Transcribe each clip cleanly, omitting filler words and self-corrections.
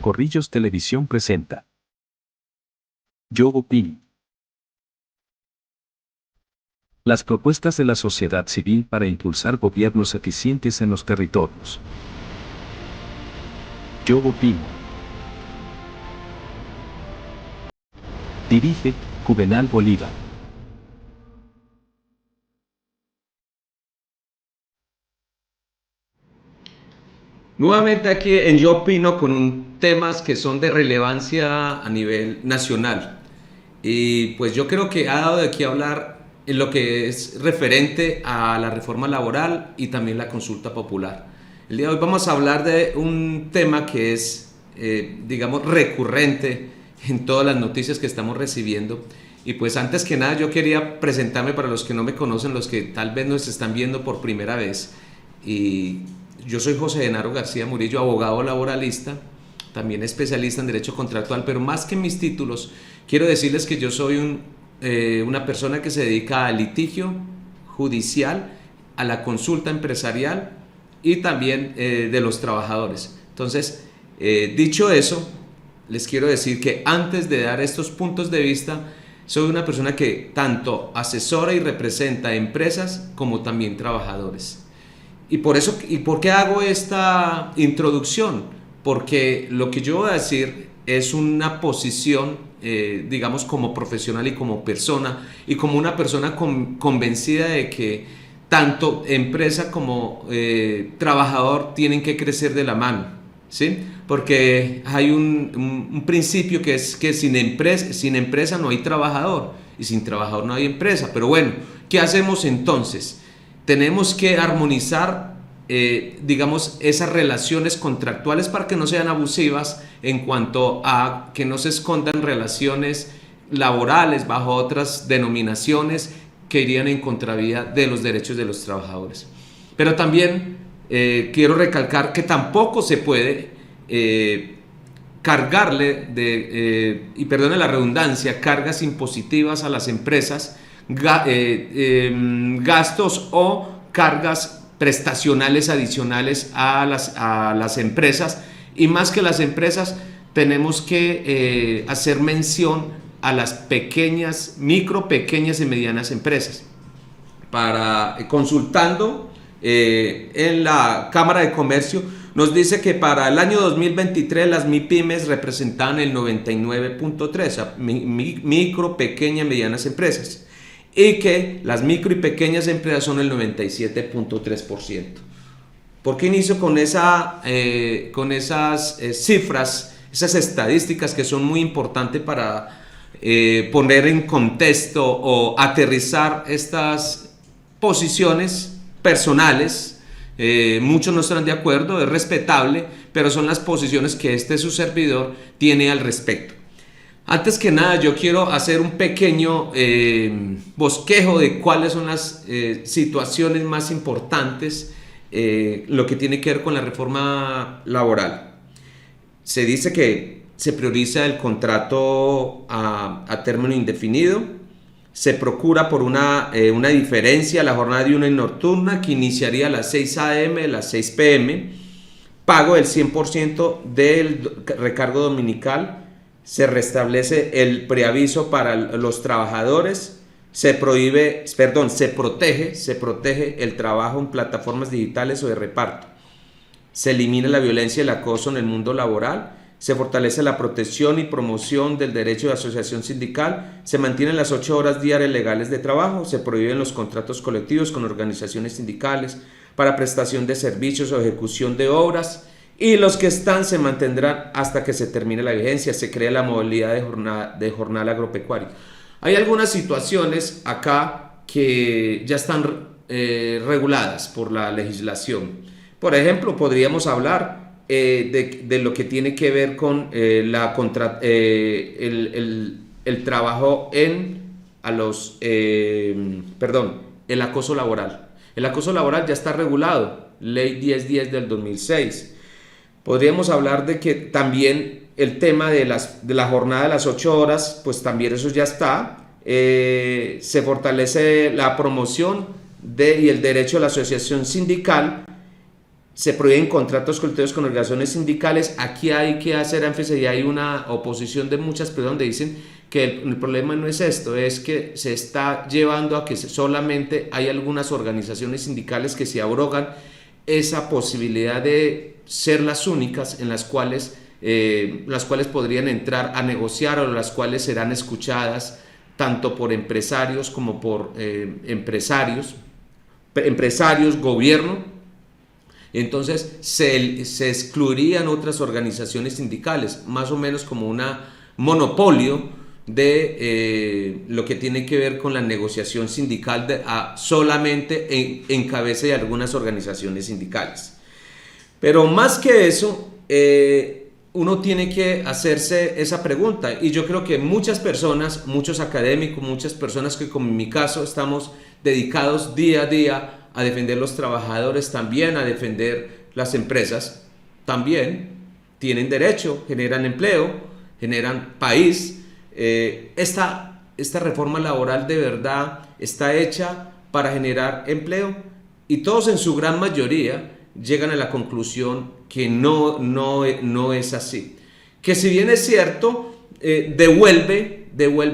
Corrillos Televisión presenta. Yo opino. Las propuestas de la sociedad civil para impulsar gobiernos eficientes en los territorios. Yo opino. Dirige Juvenal Bolívar. Nuevamente aquí en Yo Opino con temas que son de relevancia a nivel nacional. Y pues yo creo que ha dado de qué hablar en lo que es referente a la reforma laboral y también la consulta popular. El día de hoy vamos a hablar de un tema que es, digamos, recurrente en todas las noticias que estamos recibiendo. Y pues antes que nada yo quería presentarme para los que no me conocen, los que tal vez nos están viendo por primera vez. Y yo soy José Genaro García Murillo, abogado laboralista, también especialista en derecho contractual, pero más que mis títulos, quiero decirles que yo soy una persona que se dedica al litigio judicial, a la consulta empresarial y también de los trabajadores. Entonces, dicho eso, les quiero decir que antes de dar estos puntos de vista, soy una persona que tanto asesora y representa empresas como también trabajadores. ¿Y por qué hago esta introducción? Porque lo que yo voy a decir es una posición, digamos, como profesional y como persona, y como una persona convencida de que tanto empresa como trabajador tienen que crecer de la mano, ¿sí? Porque hay un principio que es que sin empresa no hay trabajador, y sin trabajador no hay empresa. Pero bueno, ¿qué hacemos entonces? Tenemos que armonizar, digamos, esas relaciones contractuales para que no sean abusivas en cuanto a que no se escondan relaciones laborales bajo otras denominaciones que irían en contravía de los derechos de los trabajadores. Pero también quiero recalcar que tampoco se puede cargarle, y perdone la redundancia, cargas impositivas a las empresas, gastos o cargas prestacionales adicionales a las empresas, y más que las empresas tenemos que hacer mención a las pequeñas, pequeñas y medianas empresas. Consultando en la Cámara de Comercio, nos dice que para el año 2023 las MIPYMES representaban el 99.3%, o sea, micro, pequeñas y medianas empresas, y que las micro y pequeñas empresas son el 97.3%. ¿Por qué inicio con esas cifras, esas estadísticas que son muy importantes para poner en contexto o aterrizar estas posiciones personales? Muchos no estarán de acuerdo, es respetable, pero son las posiciones que su servidor tiene al respecto. Antes que nada, yo quiero hacer un pequeño bosquejo de cuáles son las situaciones más importantes, lo que tiene que ver con la reforma laboral. Se dice que se prioriza el contrato a término indefinido, se procura por una diferencia la jornada diurna y nocturna que iniciaría a las 6 a.m., a las 6 p.m., pago del 100% del recargo dominical. Se restablece el preaviso para los trabajadores, se protege el trabajo en plataformas digitales o de reparto, se elimina la violencia y el acoso en el mundo laboral, se fortalece la protección y promoción del derecho de asociación sindical, se mantienen las 8 horas diarias legales de trabajo, se prohíben los contratos colectivos con organizaciones sindicales para prestación de servicios o ejecución de obras, y los que están se mantendrán hasta que se termine la vigencia. Se crea la modalidad de jornal agropecuario. Hay algunas situaciones acá que ya están reguladas por la legislación. Por ejemplo, podríamos hablar de lo que tiene que ver con el trabajo el acoso laboral. El acoso laboral ya está regulado, Ley 1010 del 2006. Podríamos hablar de que también el tema de la jornada de las 8 horas, pues también eso ya está. Se fortalece la promoción y el derecho a la asociación sindical, se prohíben contratos colectivos con organizaciones sindicales. Aquí hay que hacer énfasis y hay una oposición de muchas personas donde dicen que el problema no es esto, es que se está llevando a que solamente hay algunas organizaciones sindicales que se abrogan esa posibilidad de ser las únicas en las cuales podrían entrar a negociar o las cuales serán escuchadas tanto por empresarios como por empresarios, gobierno. Entonces se excluirían otras organizaciones sindicales, más o menos como un monopolio de lo que tiene que ver con la negociación sindical solamente en cabeza de algunas organizaciones sindicales. Pero más que eso, uno tiene que hacerse esa pregunta, y yo creo que muchas personas, muchos académicos, muchas personas que como en mi caso estamos dedicados día a día a defender los trabajadores, también a defender las empresas, también tienen derecho, generan empleo, generan país. Esta reforma laboral de verdad está hecha para generar empleo, y todos en su gran mayoría llegan a la conclusión que no es así. Que si bien es cierto, devuelve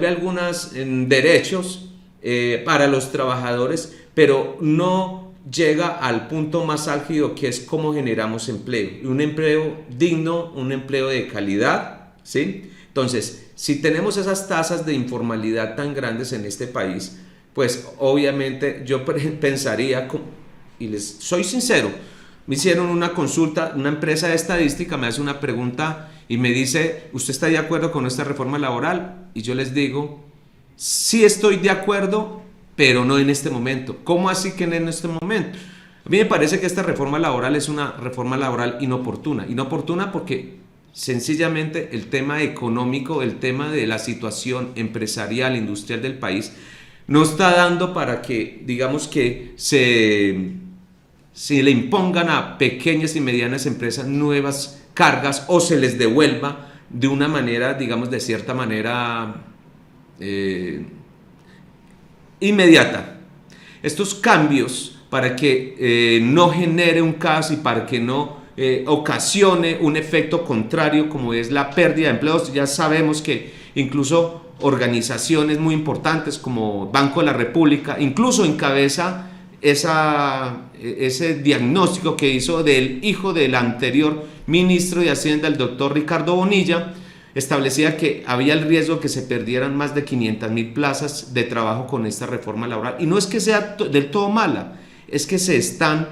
algunos derechos para los trabajadores, pero no llega al punto más álgido, que es cómo generamos empleo, y un empleo digno, un empleo de calidad, ¿sí? Entonces, si tenemos esas tasas de informalidad tan grandes en este país, pues obviamente yo pensaría, y les soy sincero, me hicieron una consulta, una empresa de estadística me hace una pregunta y me dice, ¿usted está de acuerdo con esta reforma laboral? Y yo les digo, sí estoy de acuerdo, pero no en este momento. ¿Cómo así que no en este momento? A mí me parece que esta reforma laboral es una reforma laboral inoportuna. Inoportuna porque sencillamente el tema económico, el tema de la situación empresarial, industrial del país, no está dando para que, digamos, que se le impongan a pequeñas y medianas empresas nuevas cargas o se les devuelva de una manera, digamos, de cierta manera inmediata. Estos cambios, para que no genere un caos y para que no ocasione un efecto contrario, como es la pérdida de empleos. Ya sabemos que incluso organizaciones muy importantes como Banco de la República incluso encabeza ese diagnóstico que hizo del hijo del anterior ministro de Hacienda, el doctor Ricardo Bonilla. Establecía que había el riesgo que se perdieran más de 500,000 plazas de trabajo con esta reforma laboral. Y no es que sea del todo mala, es que se están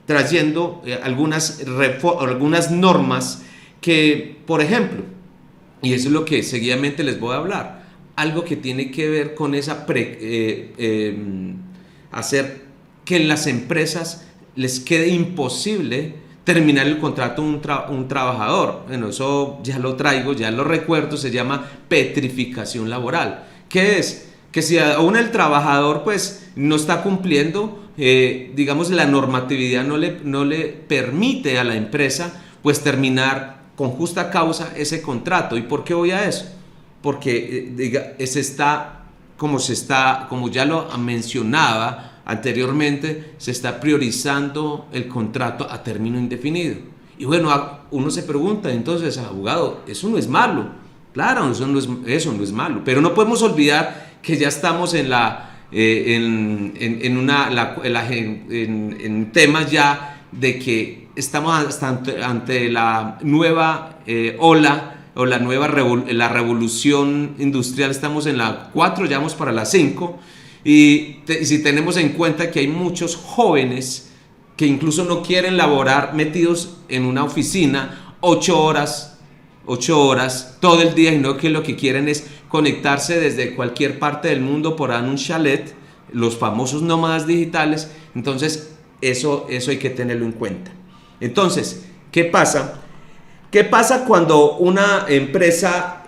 trayendo algunas normas que, por ejemplo, y eso es lo que seguidamente les voy a hablar, algo que tiene que ver con esa hacer que en las empresas les quede imposible terminar el contrato un trabajador. Bueno, eso ya lo traigo, ya lo recuerdo, se llama petrificación laboral. ¿Qué es? Que si aún el trabajador pues no está cumpliendo, digamos, la normatividad no le permite a la empresa pues terminar con justa causa ese contrato. ¿Y por qué voy a eso? Porque como ya lo mencionaba anteriormente, se está priorizando el contrato a término indefinido. Y bueno, uno se pregunta entonces, abogado, eso no es malo. Claro, eso no es malo, pero no podemos olvidar que ya estamos en temas ya de que estamos ante la nueva ola o la revolución industrial. Estamos en la 4, ya vamos para la 5. Y si tenemos en cuenta que hay muchos jóvenes que incluso no quieren laborar metidos en una oficina 8 horas todo el día, sino que lo que quieren es conectarse desde cualquier parte del mundo por un chalet, los famosos nómadas digitales. Entonces eso hay que tenerlo en cuenta. Entonces, ¿qué pasa? ¿Qué pasa cuando una empresa,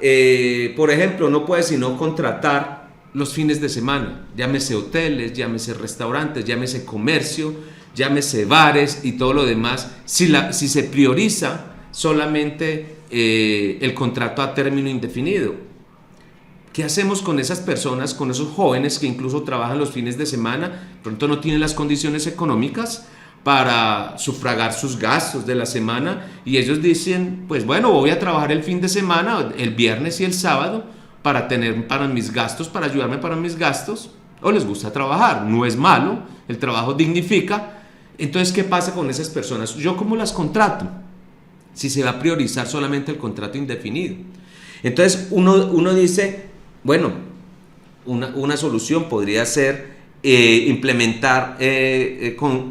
por ejemplo, no puede sino contratar los fines de semana? Llámese hoteles, llámese restaurantes, llámese comercio, llámese bares y todo lo demás. Si se prioriza solamente el contrato a término indefinido, ¿qué hacemos con esas personas, con esos jóvenes que incluso trabajan los fines de semana? Pronto no tienen las condiciones económicas para sufragar sus gastos de la semana, y ellos dicen, pues bueno, voy a trabajar el fin de semana, el viernes y el sábado, para tener para mis gastos, para ayudarme para mis gastos, o les gusta trabajar, no es malo, el trabajo dignifica. Entonces, ¿qué pasa con esas personas? ¿Yo cómo las contrato? Si se va a priorizar solamente el contrato indefinido. Entonces, uno dice, bueno, una solución podría ser implementar,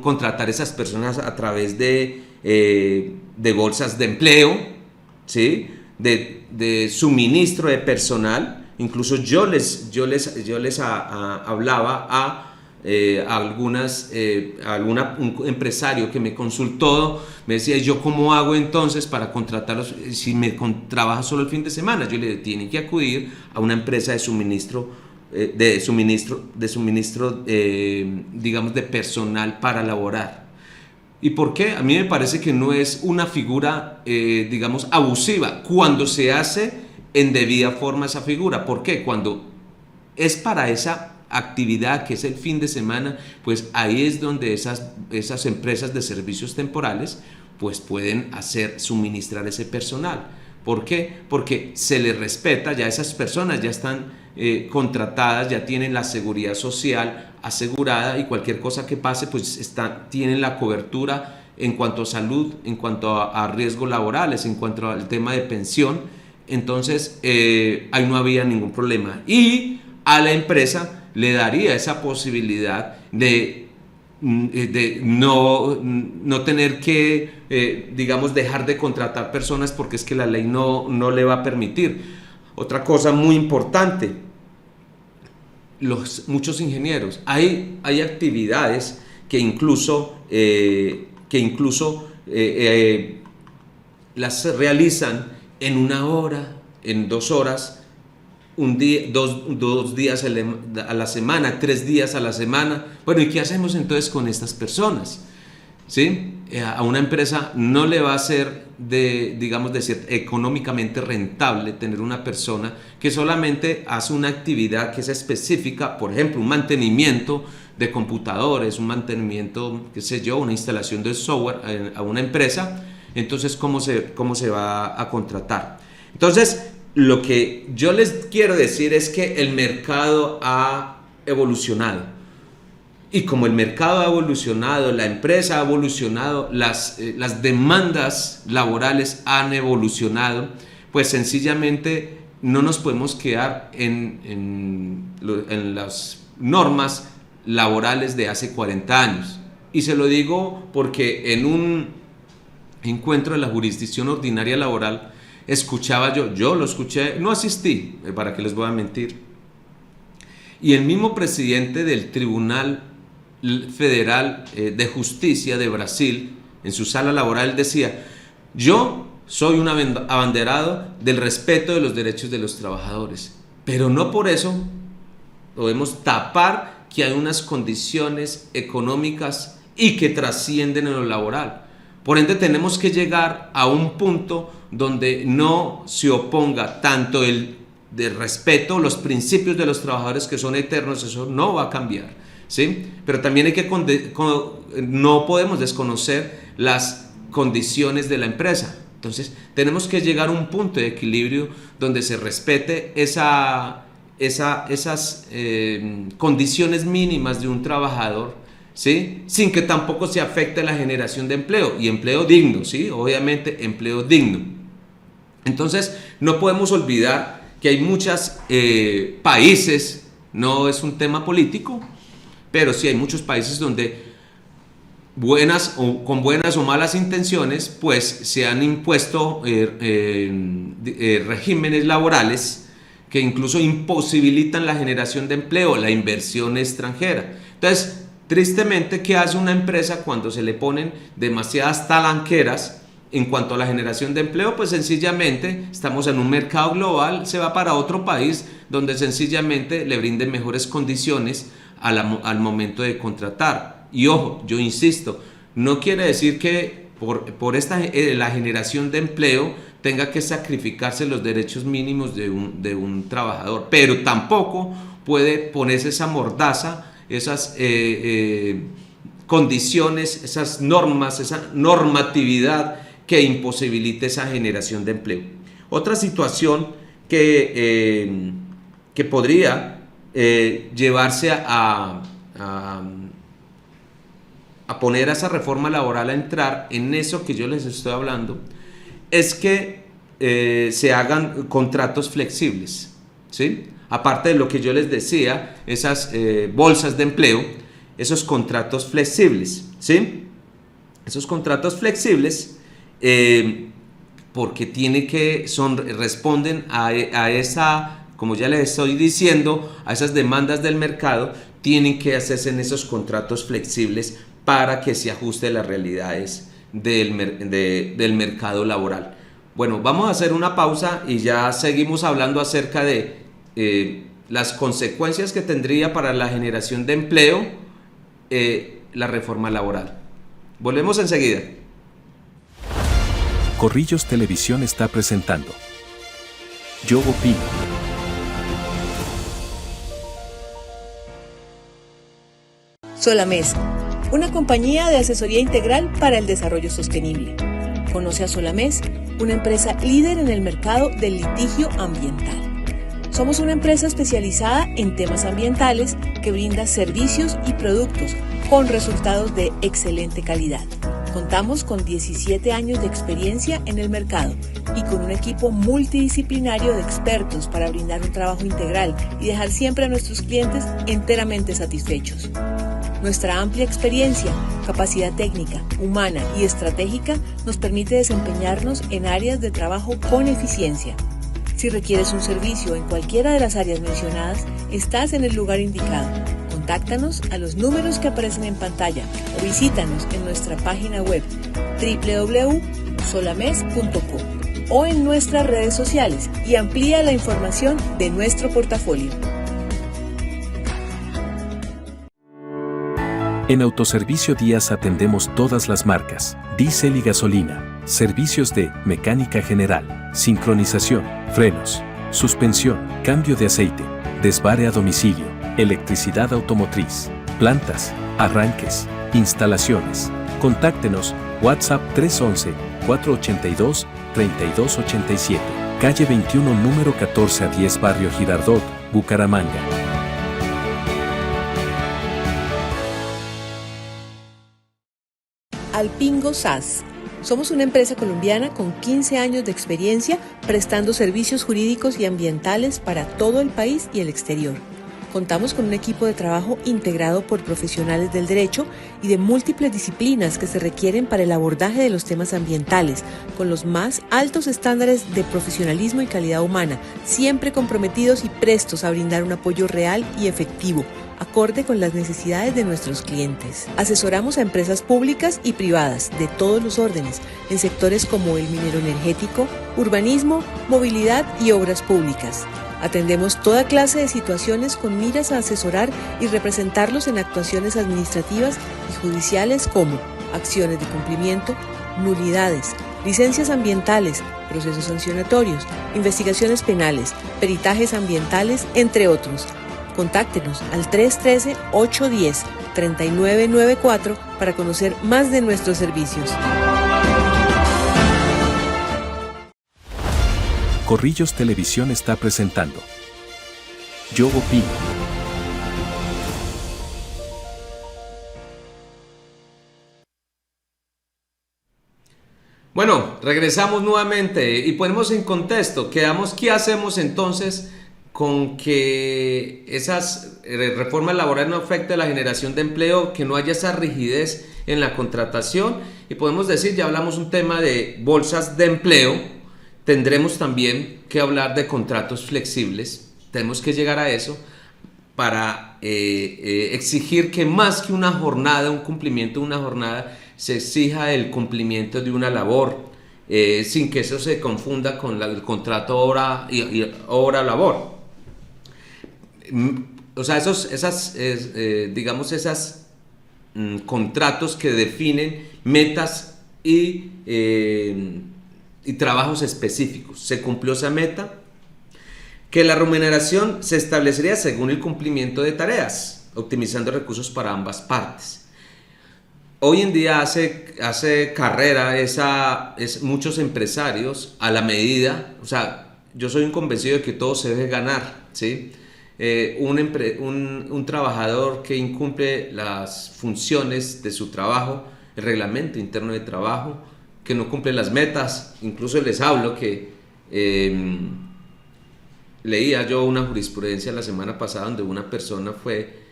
contratar esas personas a través de bolsas de empleo, ¿sí? de suministro de personal. Incluso yo les hablaba a un empresario que me consultó, me decía, ¿yo cómo hago entonces para contratarlos si trabaja solo el fin de semana? Yo le dije, tienen que acudir a una empresa de suministro, digamos, de personal para laborar. ¿Y por qué? A mí me parece que no es una figura, digamos, abusiva cuando se hace en debida forma esa figura. ¿Por qué? Cuando es para esa actividad que es el fin de semana, pues ahí es donde esas empresas de servicios temporales pues pueden suministrar ese personal. ¿Por qué? Porque se les respeta, ya esas personas ya están contratadas, ya tienen la seguridad social asegurada, y cualquier cosa que pase pues tienen la cobertura en cuanto a salud, en cuanto a riesgos laborales, en cuanto al tema de pensión. Entonces ahí no había ningún problema, y a la empresa le daría esa posibilidad de no tener que, digamos, dejar de contratar personas, porque es que la ley no le va a permitir. Otra cosa muy importante, muchos ingenieros, hay actividades que incluso las realizan en 1 hora, en 2 horas, un día, dos días a la semana, 3 días a la semana. Bueno, ¿y qué hacemos entonces con estas personas? ¿Sí? A una empresa no le va a ser económicamente rentable tener una persona que solamente hace una actividad que es específica, por ejemplo, un mantenimiento de computadores, un mantenimiento, qué sé yo, una instalación de software a una empresa. Entonces, ¿cómo se va a contratar? Entonces, lo que yo les quiero decir es que el mercado ha evolucionado, y como el mercado ha evolucionado, la empresa ha evolucionado, las demandas laborales han evolucionado, pues sencillamente no nos podemos quedar en las normas laborales de hace 40 años. Y se lo digo porque en un encuentro de la jurisdicción ordinaria laboral escuchaba yo lo escuché, no asistí, para qué les voy a mentir, y el mismo presidente del Tribunal Federal de Justicia de Brasil, en su sala laboral, decía, yo soy un abanderado del respeto de los derechos de los trabajadores, pero no por eso podemos tapar que hay unas condiciones económicas y que trascienden en lo laboral. Por ende, tenemos que llegar a un punto donde no se oponga tanto el de respeto, los principios de los trabajadores que son eternos, eso no va a cambiar, ¿sí? Pero también no podemos desconocer las condiciones de la empresa. Entonces, tenemos que llegar a un punto de equilibrio donde se respete esas condiciones mínimas de un trabajador, ¿sí? Sin que tampoco se afecte la generación de empleo, y empleo digno, ¿sí? Obviamente empleo digno. Entonces no podemos olvidar que hay muchos países, no es un tema político, pero sí hay muchos países donde con buenas o malas intenciones pues se han impuesto regímenes laborales que incluso imposibilitan la generación de empleo, la inversión extranjera. Entonces, tristemente, ¿qué hace una empresa cuando se le ponen demasiadas talanqueras en cuanto a la generación de empleo? Pues sencillamente estamos en un mercado global, se va para otro país donde sencillamente le brinden mejores condiciones al momento de contratar. Y ojo, yo insisto, no quiere decir que por la generación de empleo tenga que sacrificarse los derechos mínimos de un trabajador, pero tampoco puede ponerse esa mordaza, esas condiciones, esas normas, esa normatividad que imposibilite esa generación de empleo. Otra situación que podría llevarse a poner a esa reforma laboral a entrar en eso que yo les estoy hablando, es que se hagan contratos flexibles, ¿sí? Aparte de lo que yo les decía, esas bolsas de empleo, esos contratos flexibles, ¿sí? Esos contratos flexibles, porque responden a esa, como ya les estoy diciendo, a esas demandas del mercado, tienen que hacerse en esos contratos flexibles para que se ajuste a las realidades del mercado laboral. Bueno, vamos a hacer una pausa y ya seguimos hablando acerca de las consecuencias que tendría para la generación de empleo la reforma laboral. Volvemos enseguida. Corrillos Televisión está presentando Yo Opino. Solamés, una compañía de asesoría integral para el desarrollo sostenible. Conoce a Solamés, una empresa líder en el mercado del litigio ambiental. Somos una empresa especializada en temas ambientales que brinda servicios y productos con resultados de excelente calidad. Contamos con 17 años de experiencia en el mercado y con un equipo multidisciplinario de expertos para brindar un trabajo integral y dejar siempre a nuestros clientes enteramente satisfechos. Nuestra amplia experiencia, capacidad técnica, humana y estratégica nos permite desempeñarnos en áreas de trabajo con eficiencia. Si requieres un servicio en cualquiera de las áreas mencionadas, estás en el lugar indicado. Contáctanos a los números que aparecen en pantalla o visítanos en nuestra página web www.solames.com o en nuestras redes sociales y amplía la información de nuestro portafolio. En Autoservicio Díaz atendemos todas las marcas, diésel y gasolina, servicios de mecánica general, sincronización, frenos, suspensión, cambio de aceite, desvare a domicilio, electricidad automotriz, plantas, arranques, instalaciones. Contáctenos, WhatsApp 311-482-3287, calle 21, número 14 a 10, Barrio Girardot, Bucaramanga. Alpingo SAS. Somos una empresa colombiana con 15 años de experiencia prestando servicios jurídicos y ambientales para todo el país y el exterior. Contamos con un equipo de trabajo integrado por profesionales del derecho y de múltiples disciplinas que se requieren para el abordaje de los temas ambientales, con los más altos estándares de profesionalismo y calidad humana, siempre comprometidos y prestos a brindar un apoyo real y efectivo, acorde con las necesidades de nuestros clientes. Asesoramos a empresas públicas y privadas de todos los órdenes, en sectores como el minero energético, urbanismo, movilidad y obras públicas. Atendemos toda clase de situaciones con miras a asesorar y representarlos en actuaciones administrativas y judiciales como acciones de cumplimiento, nulidades, licencias ambientales, procesos sancionatorios, investigaciones penales, peritajes ambientales, entre otros. Contáctenos al 313-810-3994 para conocer más de nuestros servicios. Corrillos Televisión está presentando Yo Opino. Bueno, regresamos nuevamente y ponemos en contexto, ¿qué hacemos entonces con que esas reformas laborales no afecten la generación de empleo, que no haya esa rigidez en la contratación? Y podemos decir, ya hablamos un tema de bolsas de empleo, tendremos también que hablar de contratos flexibles, tenemos que llegar a eso para exigir que más que una jornada, un cumplimiento de una jornada, se exija el cumplimiento de una labor, sin que eso se confunda con el contrato hora y hora-labor. O sea, esas contratos que definen metas y trabajos específicos. Se cumplió esa meta, que la remuneración se establecería según el cumplimiento de tareas, optimizando recursos para ambas partes. hoy en día hace carrera muchos empresarios a la medida, o sea, yo soy un convencido de que todo se debe ganar, ¿sí? Un trabajador que incumple las funciones de su trabajo, el reglamento interno de trabajo, que no cumple las metas, incluso les hablo que leía yo una jurisprudencia la semana pasada donde una persona fue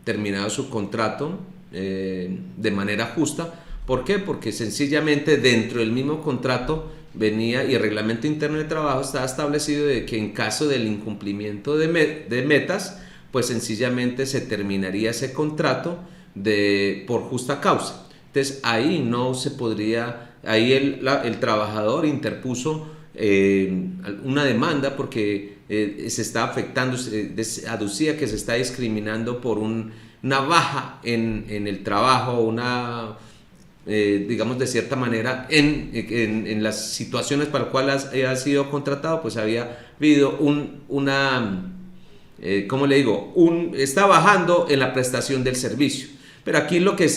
terminado su contrato de manera justa. ¿Por qué? Porque sencillamente dentro del mismo contrato venía, y el reglamento interno de trabajo estaba establecido de que en caso del incumplimiento de metas, pues sencillamente se terminaría ese contrato por justa causa. Entonces ahí no se podría, ahí el trabajador interpuso una demanda porque se está afectando, aducía que se está discriminando por una baja en el trabajo, digamos de cierta manera en las situaciones para las cuales ha sido contratado, pues había habido ¿cómo le digo? Está bajando en la prestación del servicio. Pero aquí lo que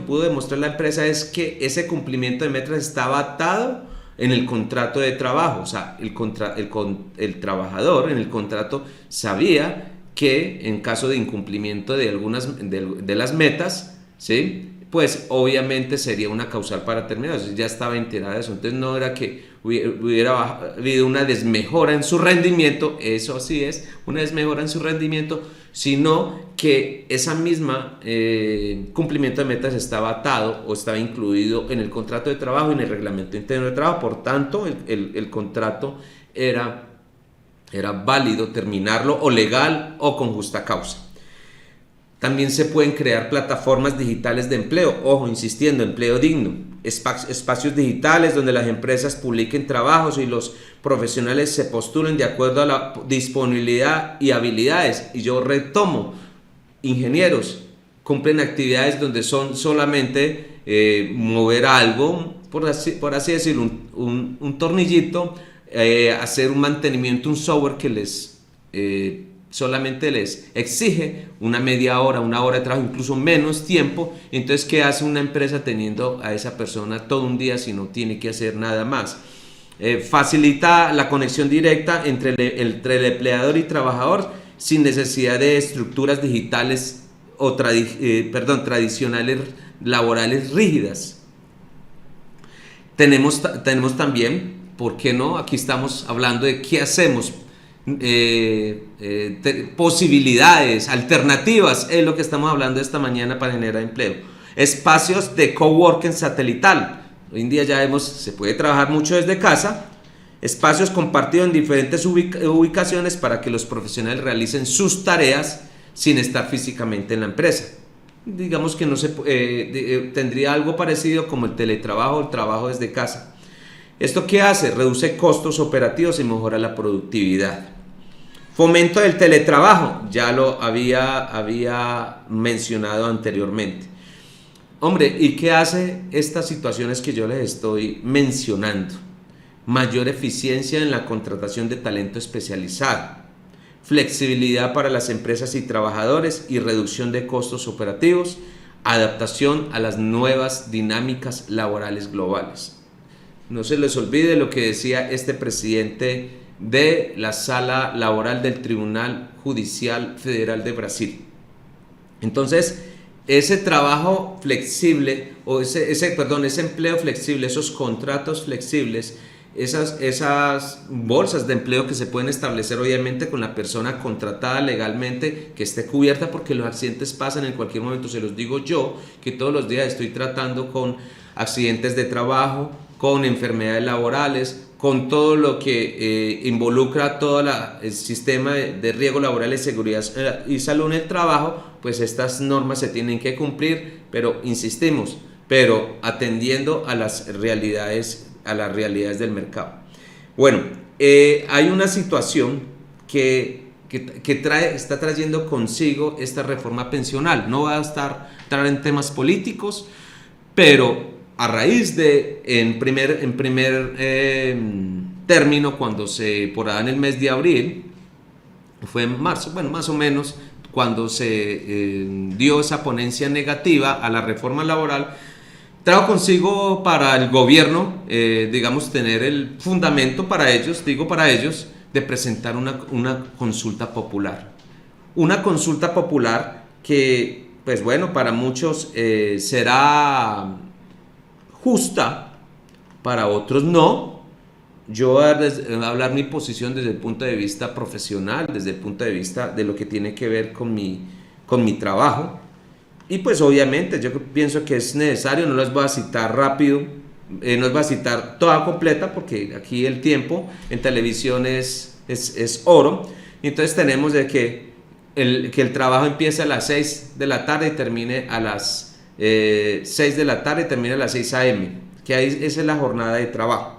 pudo demostrar la empresa es que ese cumplimiento de metas estaba atado en el contrato de trabajo. O sea, el trabajador en el contrato sabía que en caso de incumplimiento de algunas de las metas, ¿sí?, pues obviamente sería una causal para terminar. Entonces ya estaba enterada de eso. Entonces no era que hubiera habido una desmejora en su rendimiento, eso sí es una desmejora en su rendimiento, sino que esa misma cumplimiento de metas estaba atado o estaba incluido en el contrato de trabajo y en el reglamento interno de trabajo. Por tanto, el contrato era válido terminarlo, o legal o con justa causa. También se pueden crear plataformas digitales de empleo, ojo, insistiendo, empleo digno, espacios digitales donde las empresas publiquen trabajos y los profesionales se postulen de acuerdo a la disponibilidad y habilidades. Y yo retomo, ingenieros cumplen actividades donde son solamente mover algo, por así decirlo, un tornillito, hacer un mantenimiento, un software que solamente les exige una media hora, una hora de trabajo, incluso menos tiempo. Entonces, ¿qué hace una empresa teniendo a esa persona todo un día si no tiene que hacer nada más? Facilita la conexión directa entre el empleador y trabajador sin necesidad de estructuras digitales o tradicionales laborales rígidas. Tenemos también, ¿por qué no? Aquí estamos hablando de qué hacemos. Posibilidades, alternativas, es lo que estamos hablando esta mañana para generar empleo. Espacios de coworking satelital. Hoy en día ya se puede trabajar mucho desde casa. Espacios compartidos en diferentes ubicaciones para que los profesionales realicen sus tareas sin estar físicamente en la empresa. Digamos que no tendría algo parecido como el teletrabajo o el trabajo desde casa. ¿Esto qué hace? Reduce costos operativos y mejora la productividad. Fomento del teletrabajo, ya lo había mencionado anteriormente. Hombre, ¿y qué hace estas situaciones que yo les estoy mencionando? Mayor eficiencia en la contratación de talento especializado, flexibilidad para las empresas y trabajadores y reducción de costos operativos, adaptación a las nuevas dinámicas laborales globales. No se les olvide lo que decía este presidente de la Sala Laboral del Tribunal Judicial Federal de Brasil. Entonces, ese trabajo flexible, o ese empleo flexible, esos contratos flexibles, esas bolsas de empleo que se pueden establecer obviamente con la persona contratada legalmente, que esté cubierta, porque los accidentes pasan en cualquier momento. Se los digo yo, que todos los días estoy tratando con accidentes de trabajo, con enfermedades laborales, con todo lo que involucra todo el sistema de riesgo laboral y seguridad y salud en el trabajo. Pues estas normas se tienen que cumplir, pero insistimos, atendiendo a las realidades del mercado. Bueno, hay una situación que está trayendo consigo esta reforma pensional. No va a entrar en temas políticos, pero a raíz de, en primer término, por ahí en el mes de abril, fue en marzo, bueno, más o menos, cuando se dio esa ponencia negativa a la reforma laboral, trajo consigo para el gobierno, digamos, tener el fundamento para ellos, de presentar una consulta popular. Una consulta popular que, pues bueno, para muchos será justa, para otros no. Yo voy a hablar mi posición desde el punto de vista profesional, desde el punto de vista de lo que tiene que ver con mi trabajo. Y pues obviamente yo pienso que es necesario, no las voy a citar rápido, no las voy a citar toda completa porque aquí el tiempo en televisión es oro. Entonces tenemos de que el trabajo empiece a las 6 de la tarde y termine a las 6 de la tarde y termine a las 6 a.m., que ahí esa es la jornada de trabajo.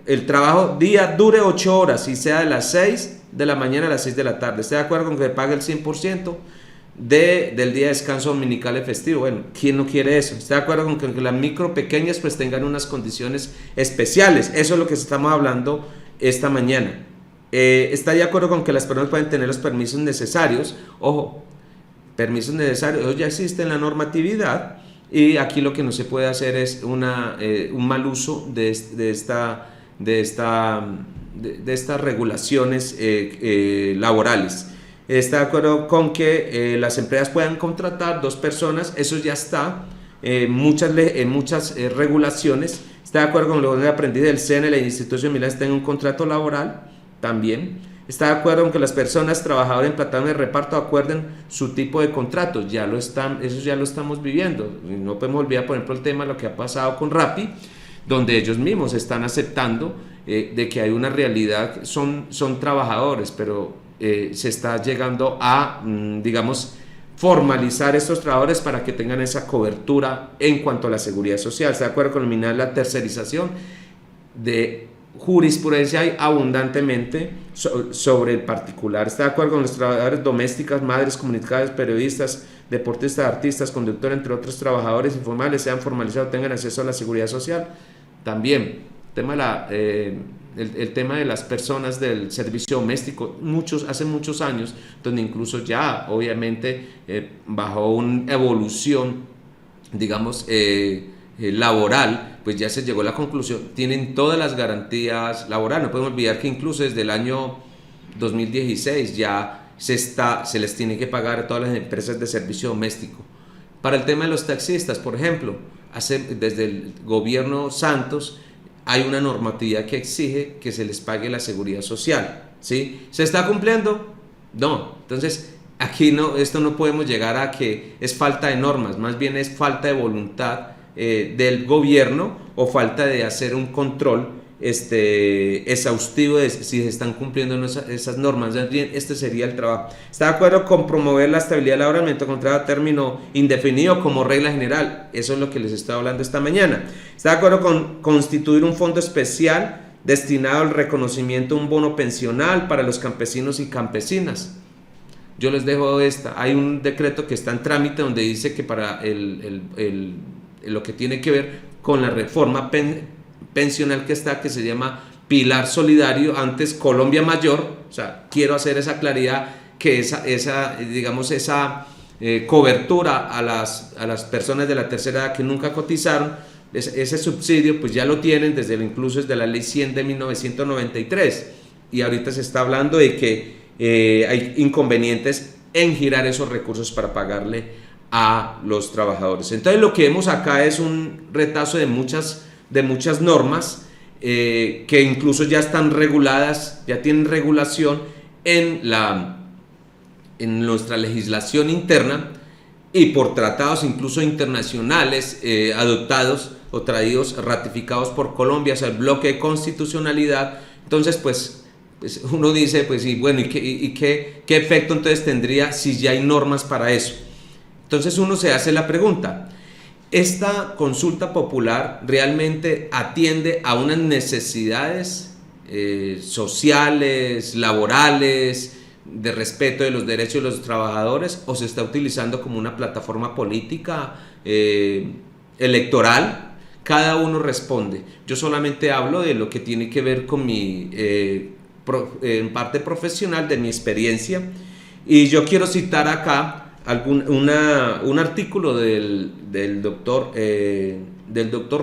El trabajo día dure 8 horas y sea de las 6 de la mañana a las 6 de la tarde. ¿Está de acuerdo con que se pague el 100% del día de descanso dominical y festivo? Bueno, ¿quién no quiere eso? ¿Está de acuerdo con que las micro pequeñas pues tengan unas condiciones especiales? Eso es lo que estamos hablando esta mañana. ¿Está de acuerdo con que las personas pueden tener los permisos necesarios? Ojo, permisos necesarios, eso ya existe en la normatividad. Y aquí lo que no se puede hacer es un mal uso de estas regulaciones laborales. Está de acuerdo con que las empresas puedan contratar 2 personas, eso ya está en muchas regulaciones. Está de acuerdo con lo que aprendí del SENA, la institución Milán tenga un contrato laboral también. Está de acuerdo con que las personas trabajadoras en plataformas de reparto acuerden su tipo de contratos, eso ya lo estamos viviendo. No podemos olvidar, por ejemplo, el tema de lo que ha pasado con Rappi, donde ellos mismos están aceptando de que hay una realidad, son trabajadores, pero se está llegando a, digamos, formalizar estos trabajadores para que tengan esa cobertura en cuanto a la seguridad social. Está de acuerdo con eliminar la tercerización de jurisprudencia hay abundantemente sobre el particular. Está de acuerdo con los trabajadores domésticas, madres, comunicadores, periodistas, deportistas, artistas, conductores, entre otros trabajadores informales, sean formalizados, tengan acceso a la seguridad social. También el tema de las personas del servicio doméstico, hace muchos años, donde incluso ya obviamente bajo una evolución, digamos, laboral, pues ya se llegó a la conclusión, tienen todas las garantías laborales. No podemos olvidar que incluso desde el año 2016 ya se les tiene que pagar a todas las empresas de servicio doméstico. Para el tema de los taxistas, por ejemplo, desde el gobierno Santos hay una normatividad que exige que se les pague la seguridad social, ¿sí? ¿Se está cumpliendo? No. Entonces, aquí esto no podemos llegar a que es falta de normas, más bien es falta de voluntad del gobierno o falta de hacer un control exhaustivo de si se están cumpliendo esas normas. Bien, este sería el trabajo. ¿Está de acuerdo con promover la estabilidad laboral mediante contrato a término indefinido como regla general? Eso es lo que les estoy hablando esta mañana. ¿Está de acuerdo con constituir un fondo especial destinado al reconocimiento de un bono pensional para los campesinos y campesinas? Yo les dejo hay un decreto que está en trámite donde dice que para lo que tiene que ver con la reforma pensional que se llama Pilar Solidario, antes Colombia Mayor. O sea, quiero hacer esa claridad, que esa cobertura a las personas de la tercera edad que nunca cotizaron, ese subsidio pues ya lo tienen incluso desde la ley 100 de 1993, y ahorita se está hablando de que hay inconvenientes en girar esos recursos para pagarle a los trabajadores. Entonces lo que vemos acá es un retazo de muchas normas que incluso ya están reguladas, ya tienen regulación en nuestra legislación interna y por tratados incluso internacionales adoptados o traídos, ratificados por Colombia, o sea, el bloque de constitucionalidad. Entonces pues uno dice, pues y bueno, ¿y qué efecto entonces tendría si ya hay normas para eso? Entonces uno se hace la pregunta, ¿esta consulta popular realmente atiende a unas necesidades sociales, laborales, de respeto de los derechos de los trabajadores, o se está utilizando como una plataforma política electoral? Cada uno responde. Yo solamente hablo de lo que tiene que ver con mi en parte profesional, de mi experiencia. Y yo quiero citar acá un artículo del doctor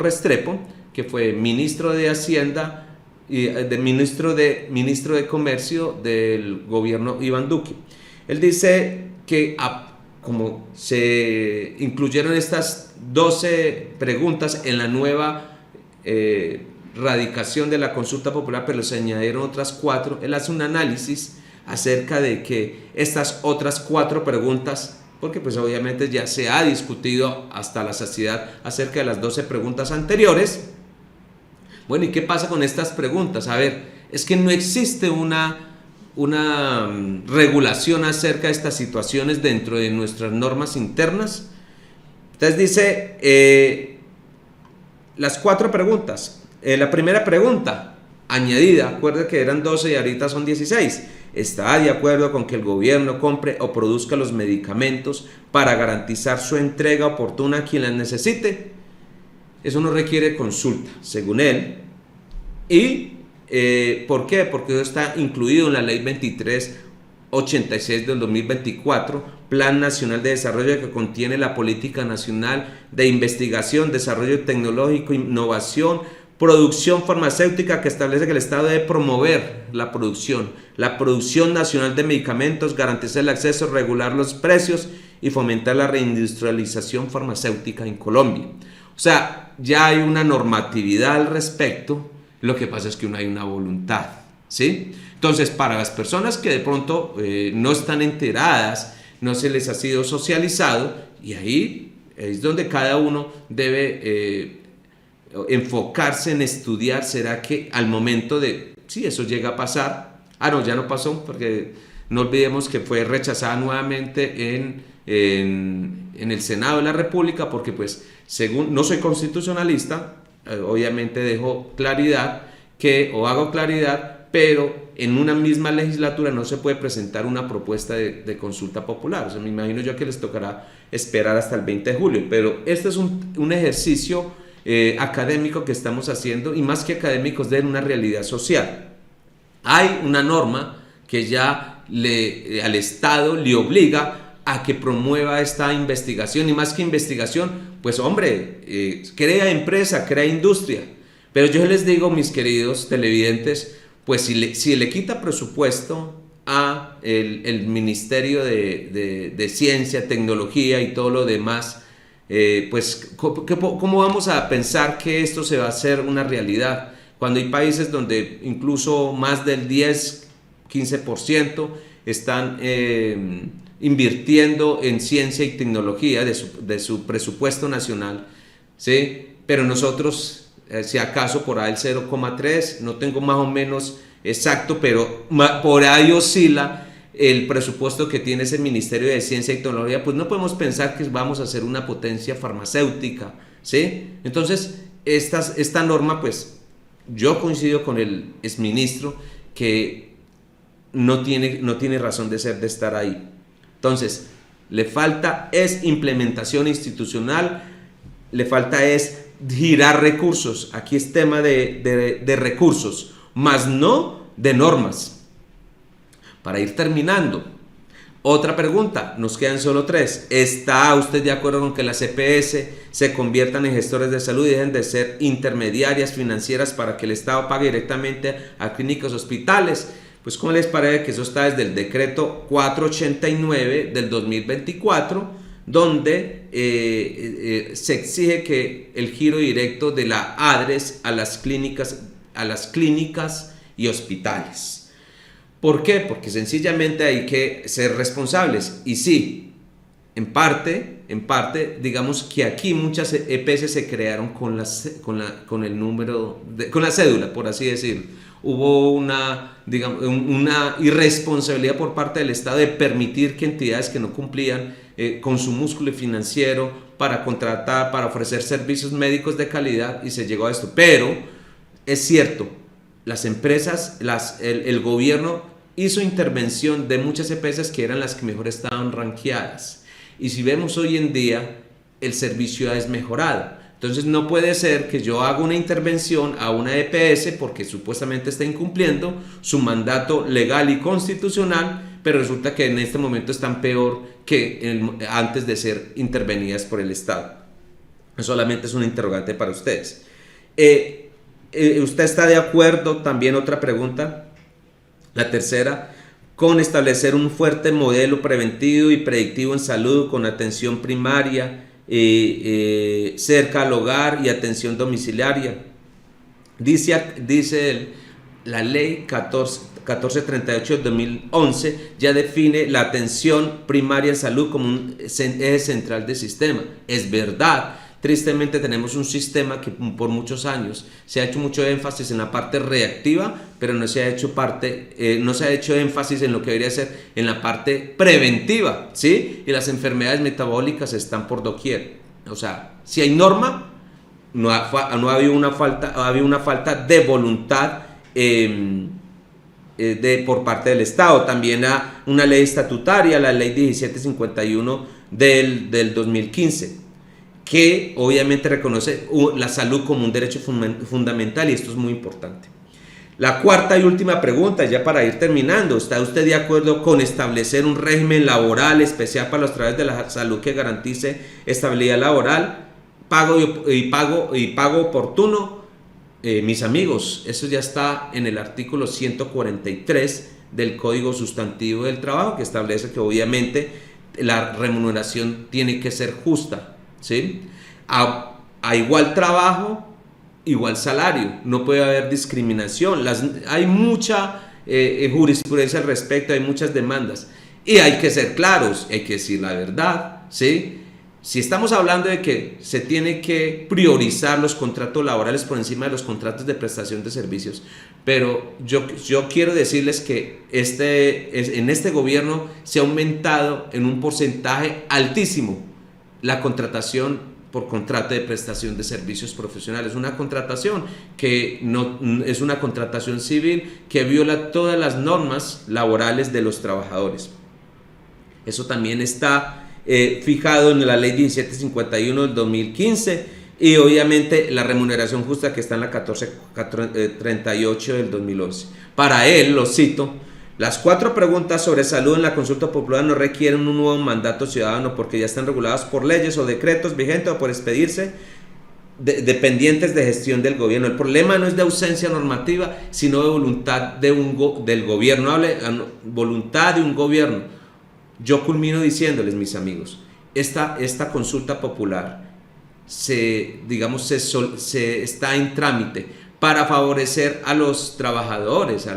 Restrepo, que fue ministro de Hacienda y ministro de Comercio del gobierno Iván Duque. Él dice que como se incluyeron estas 12 preguntas en la nueva radicación de la consulta popular, pero se añadieron otras 4, él hace un análisis acerca de que estas otras 4 preguntas, porque pues obviamente ya se ha discutido hasta la saciedad acerca de las 12 preguntas anteriores. Bueno, ¿y qué pasa con estas preguntas? A ver, es que no existe una regulación acerca de estas situaciones dentro de nuestras normas internas. Entonces dice las 4 preguntas. La primera pregunta añadida, acuérdense que eran 12 y ahorita son 16. ¿Está de acuerdo con que el gobierno compre o produzca los medicamentos para garantizar su entrega oportuna a quien las necesite? Eso no requiere consulta, según él. ¿Y por qué? Porque eso está incluido en la Ley 2386 del 2024, Plan Nacional de Desarrollo, que contiene la Política Nacional de Investigación, Desarrollo Tecnológico, Innovación, Producción farmacéutica, que establece que el Estado debe promover la producción nacional de medicamentos, garantizar el acceso, regular los precios y fomentar la reindustrialización farmacéutica en Colombia. O sea, ya hay una normatividad al respecto, lo que pasa es que no hay una voluntad, ¿sí? Entonces, para las personas que de pronto no están enteradas, no se les ha sido socializado, y ahí es donde cada uno debe enfocarse en estudiar. ¿Será que al momento de, si eso llega a pasar, no, ya no pasó, porque no olvidemos que fue rechazada nuevamente en el Senado de la República, porque pues según, no soy constitucionalista, obviamente dejo claridad hago claridad, pero en una misma legislatura no se puede presentar una propuesta de consulta popular. O sea, me imagino yo que les tocará esperar hasta el 20 de julio, pero este es un ejercicio académico que estamos haciendo, y más que académicos, de una realidad social. Hay una norma que ya al Estado le obliga a que promueva esta investigación, y más que investigación, pues hombre, crea empresa, crea industria. Pero yo les digo, mis queridos televidentes, pues si le quita presupuesto a el Ministerio de Ciencia, Tecnología y todo lo demás, pues ¿cómo vamos a pensar que esto se va a hacer una realidad? Cuando hay países donde incluso más del 10-15% están invirtiendo en ciencia y tecnología de su presupuesto nacional, ¿sí? Pero nosotros, si acaso por ahí el 0,3, no tengo más o menos exacto, pero por ahí oscila el presupuesto que tiene ese Ministerio de Ciencia y Tecnología. Pues no podemos pensar que vamos a ser una potencia farmacéutica, ¿sí? Entonces, esta norma, pues yo coincido con el exministro que no tiene razón de ser, de estar ahí. Entonces, le falta es implementación institucional, le falta es girar recursos. Aquí es tema de recursos, más no de normas. Para ir terminando, otra pregunta, nos quedan solo 3. ¿Está usted de acuerdo con que las EPS se conviertan en gestores de salud y dejen de ser intermediarias financieras para que el Estado pague directamente a clínicas, hospitales? Pues ¿cómo les parece que eso está desde el decreto 489 del 2024, donde se exige que el giro directo de la ADRES a las clínicas y hospitales? ¿Por qué? Porque sencillamente hay que ser responsables. Y sí, en parte, digamos que aquí muchas EPS se crearon con la cédula, por así decirlo. Hubo una irresponsabilidad por parte del Estado de permitir que entidades que no cumplían con su músculo financiero para contratar, para ofrecer servicios médicos de calidad, y se llegó a esto. Pero es cierto, las empresas, el gobierno hizo intervención de muchas EPS que eran las que mejor estaban rankeadas. Y si vemos hoy en día, el servicio es mejorado. Entonces no puede ser que yo haga una intervención a una EPS porque supuestamente está incumpliendo su mandato legal y constitucional, pero resulta que en este momento están peor que antes de ser intervenidas por el Estado. Solamente es un interrogante para ustedes. ¿Usted está de acuerdo? También otra pregunta, la tercera, con establecer un fuerte modelo preventivo y predictivo en salud con atención primaria, cerca al hogar y atención domiciliaria. Dice la ley 1438 del 2011 ya define la atención primaria en salud como un eje central del sistema. Es verdad. Tristemente tenemos un sistema que por muchos años se ha hecho mucho énfasis en la parte reactiva, pero no se ha hecho énfasis en lo que debería ser en la parte preventiva, ¿sí? Y las enfermedades metabólicas están por doquier. O sea, si hay norma, no ha habido una falta de voluntad por parte del Estado. También una ley estatutaria, la ley 1751 del 2015. Que obviamente reconoce la salud como un derecho fundamental, y esto es muy importante. La cuarta y última pregunta, ya para ir terminando: ¿está usted de acuerdo con establecer un régimen laboral especial para los trabajadores de la salud que garantice estabilidad laboral, pago oportuno? Mis amigos, eso ya está en el artículo 143 del Código Sustantivo del Trabajo, que establece que obviamente la remuneración tiene que ser justa, ¿sí? A igual trabajo, igual salario, no puede haber discriminación. Hay mucha jurisprudencia al respecto, hay muchas demandas, y hay que ser claros, hay que decir la verdad, ¿sí? Si estamos hablando de que se tiene que priorizar los contratos laborales por encima de los contratos de prestación de servicios, pero yo quiero decirles que en este gobierno se ha aumentado en un porcentaje altísimo la contratación por contrato de prestación de servicios profesionales. Una contratación que no es una contratación civil, que viola todas las normas laborales de los trabajadores. Eso también está fijado en la ley 1751 del 2015, y obviamente la remuneración justa, que está en la 1438 del 2011. Para él, lo cito: las 4 preguntas sobre salud en la consulta popular no requieren un nuevo mandato ciudadano, porque ya están reguladas por leyes o decretos vigentes o por expedirse dependientes de gestión del gobierno. El problema no es de ausencia normativa, sino de voluntad del gobierno. Voluntad de un gobierno. Yo culmino diciéndoles, mis amigos, esta consulta popular se está en trámite para favorecer a los trabajadores,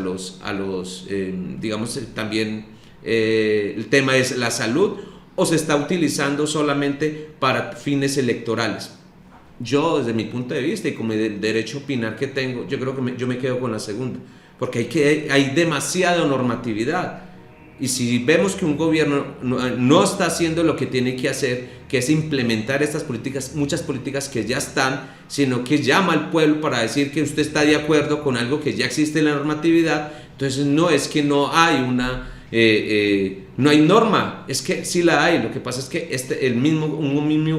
también el tema es la salud, o se está utilizando solamente para fines electorales. Yo, desde mi punto de vista y como el derecho a opinar que tengo, yo creo que yo me quedo con la segunda, porque hay demasiada normatividad. Y si vemos que un gobierno no está haciendo lo que tiene que hacer, que es implementar estas políticas, muchas políticas que ya están, sino que llama al pueblo para decir que usted está de acuerdo con algo que ya existe en la normatividad, entonces no es que no hay no hay norma, es que sí la hay. Lo que pasa es que un mismo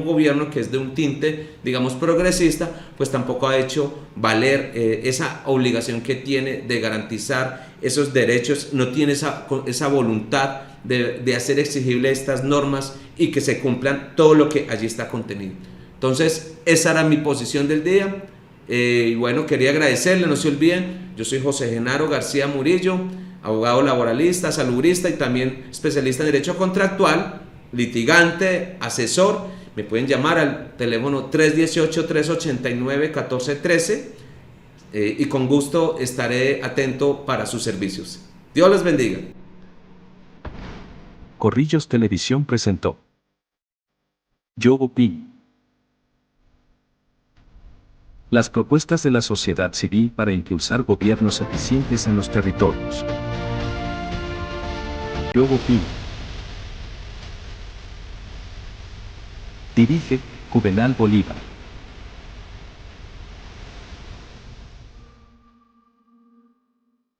gobierno, que es de un tinte, digamos, progresista, pues tampoco ha hecho valer esa obligación que tiene de garantizar esos derechos, no tiene esa voluntad de hacer exigible estas normas y que se cumplan todo lo que allí está contenido. Entonces, esa era mi posición del día. Y bueno, quería agradecerle, no se olviden, yo soy José Genaro García Murillo, abogado laboralista, salubrista y también especialista en derecho contractual, litigante, asesor. Me pueden llamar al teléfono 318-389-1413 y con gusto estaré atento para sus servicios. Dios les bendiga. Corrillos Televisión presentó Yo opino. Las propuestas de la sociedad civil para impulsar gobiernos eficientes en los territorios. Yo opino. Dirige Juvenal Bolívar.